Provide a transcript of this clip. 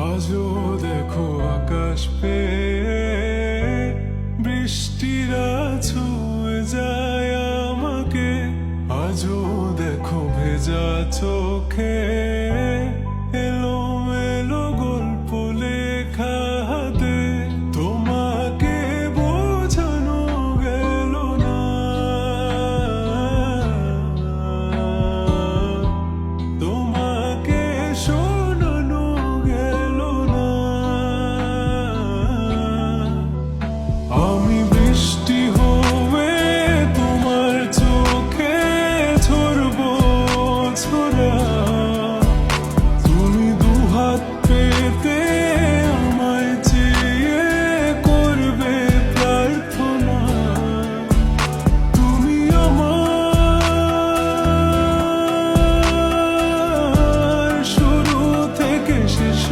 আজও দেখো আকাশ পেয়ে বৃষ্টিরা ছুঁয়ে যায় আমাকে। আজও দেখো ভেজা চোখে এলোমেলো গল্প লেখা হাতে। তোমাকে বোঝানো গেল না, তোমাকে শোনানো গেল না। আমি বৃষ্টি হয়ে তোমার চোখে ঝরবো ছোড়া, তুমি দুহাত পেতে আমায় চেয়ে করবে প্রার্থনা। তুমি আমার শুরু থেকে শেষ